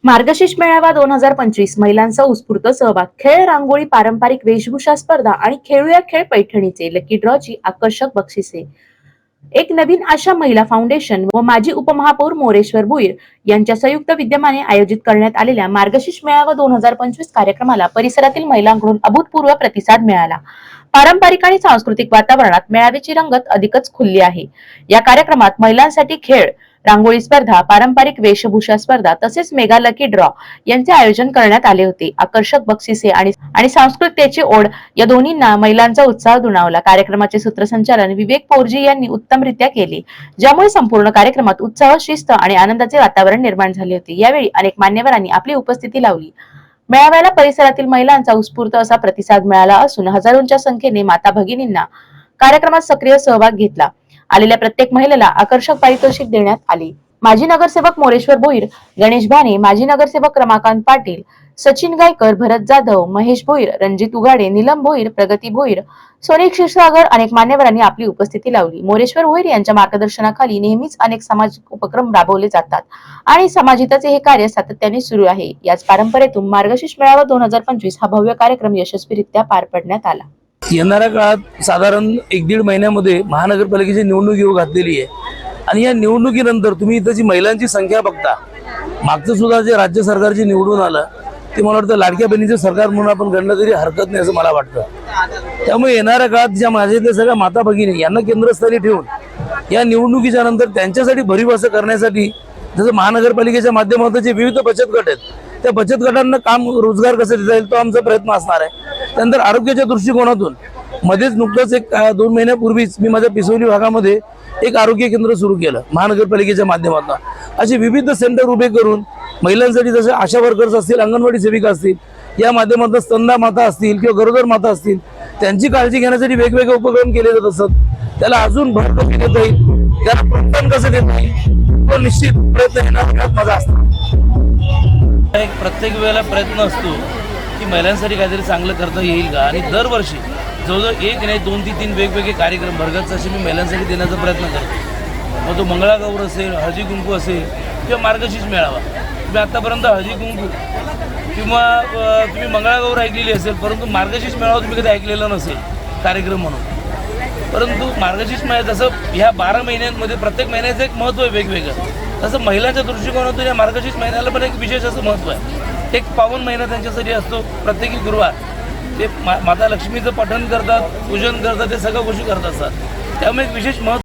मार्गशीर्ष मेळावा 2025 महिलांचा उत्स्फूर्त सहभाग, खेळ, रांगोळी, पारंपरिक वेशभूषा स्पर्धा आणि खेळूया खेळ पैठणीचे लकी ड्रॉची आकर्षक बक्षिसे। एक नवीन आशा महिला फाउंडेशन व माजी उपमहापौर मोरेश्वर भोईर यांच्या संयुक्त विद्यमाने आयोजित करण्यात आलेल्या मार्गशीर्ष मेळावा 2025 कार्यक्रमाला परिसरातील महिलांकडून अभूतपूर्व प्रतिसाद मिळाला। पारंपरिक आणि सांस्कृतिक वातावरणात मेळाव्याची रंगत अधिकच खुलली आहे। या कार्यक्रमात महिलांसाठी खेळ, रांगोळी स्पर्धा, पारंपरिक वेशभूषा स्पर्धा तसेच मेगा लकी ड्रॉ यांचे आयोजन करण्यात आले होते। आकर्षक बक्षिसे आणि सांस्कृतिकतेची ओढ या दोन्हींना महिलांचा उत्साह दुणावला। कार्यक्रमाचे सूत्रसंचालन विवेक पोरजी यांनी उत्तमरित्या केले, ज्यामुळे संपूर्ण कार्यक्रमात उत्साह, शिस्त आणि आनंदाचे वातावरण निर्माण झाले होते। यावेळी अनेक मान्यवरांनी आपली उपस्थिती लावली। मेळाव्याला परिसरातील महिलांचा उत्स्फूर्त असा प्रतिसाद मिळाला असून हजारोंच्या संख्येने माता भगिनींना कार्यक्रमात सक्रिय सहभाग घेतला। आलेल्या प्रत्येक महिलेला आकर्षक पारितोषिक देण्यात आले। माजी नगरसेवक मोरेश्वर भोईर, गणेश भाने, माजी नगरसेवक रमाकांत पाटील, सचिन गायकर, भरत जाधव, महेश भोईर, रणजित उगाडे, नीलम भोईर, प्रगती भोईर, सोनी क्षीरसागर अनेक मान्यवरांनी आपली उपस्थिती लावली। मोरेश्वर भोईर यांच्या मार्गदर्शनाखाली नेहमीच अनेक सामाजिक उपक्रम राबवले जातात आणि समाजहिताचे हे कार्य सातत्याने सुरू आहे। याच परंपरेतून मार्गशीर्ष मेळावा 2025 हा भव्य कार्यक्रम यशस्वीरित्या पार पडण्यात आला। येणाऱ्या काळात साधारण 1-1.5 महिन्यामध्ये महानगरपालिकेची निवडणूक येऊ घातलेली आहे आणि या निवडणुकीनंतर तुम्ही इथं जी महिलांची संख्या बघता, मागचं सुद्धा जे राज्य सरकारची निवडून आलं ते मला वाटतं लाडक्या बहिणीचं सरकार म्हणून आपण गणलं तरी हरकत नाही असं मला वाटतं। त्यामुळे येणाऱ्या काळात ज्या माझ्यातल्या सगळ्या माता भगिनी यांना केंद्रस्थानी ठेवून या निवडणुकीच्या नंतर त्यांच्यासाठी भरीव असं करण्यासाठी जसं महानगरपालिकेच्या माध्यमातून जे विविध बचत गट आहेत त्या बचत गटांना काम रोजगार कसं देता येईल तो आमचा प्रयत्न असणार आहे। त्यानंतर आरोग्याच्या दृष्टिकोनातून मध्येच नुकतंच 2 महिन्यापूर्वीच मी माझ्या पिसोली भागामध्ये एक आरोग्य केंद्र सुरू केलं महानगरपालिकेच्या माध्यमातून। असे विविध सेंटर उभे करून महिलांसाठी जसे आशा वर्कर्स असतील, अंगणवाडी सेविका असतील, या माध्यमातून स्तनदा माता असतील किंवा गरोदर माता असतील, त्यांची काळजी घेण्यासाठी वेगवेगळे उपक्रम केले जात असतात। त्याला अजून भर कशी देता येईल, त्याला प्रोत्साहन कसं देता येईल तो निश्चित प्रयत्न येणार माझा असतो। एक प्रत्येक वेळेला प्रयत्न असतो की महिलांसाठी काहीतरी चांगलं करता येईल का, आणि दरवर्षी जवळजवळ 1 नाही 2 ते 3 वेगवेगळे कार्यक्रम भरगच्च असे मी महिलांसाठी देण्याचा प्रयत्न करतो। मग तो मंगळागौर असेल, हळदी कुंकू असेल किंवा मार्गशीर्ष मेळावा। तुम्ही आतापर्यंत हळदी कुंकू किंवा तुम्ही मंगळागौर ऐकलेली असेल, परंतु मार्गशीर्ष मेळावा तुम्ही कधी ऐकलेला नसेल कार्यक्रम म्हणून। परंतु मार्गशीर्ष मेळावा जसं ह्या 12 महिन्यांमध्ये प्रत्येक महिन्याचं एक महत्त्व आहे वेगवेगळं, तसं महिलांच्या दृष्टिकोनातून या मार्गशीर्ष महिन्याला पण एक विशेष असं महत्त्व आहे। एक पावन महिना त्यांच्यासाठी असतो। प्रत्येकी गुरुवार ते माता लक्ष्मीचं पठण करतात, पूजन करतात, ते सगळ्या गोष्टी करत असतात। त्यामुळे एक विशेष महत्त्व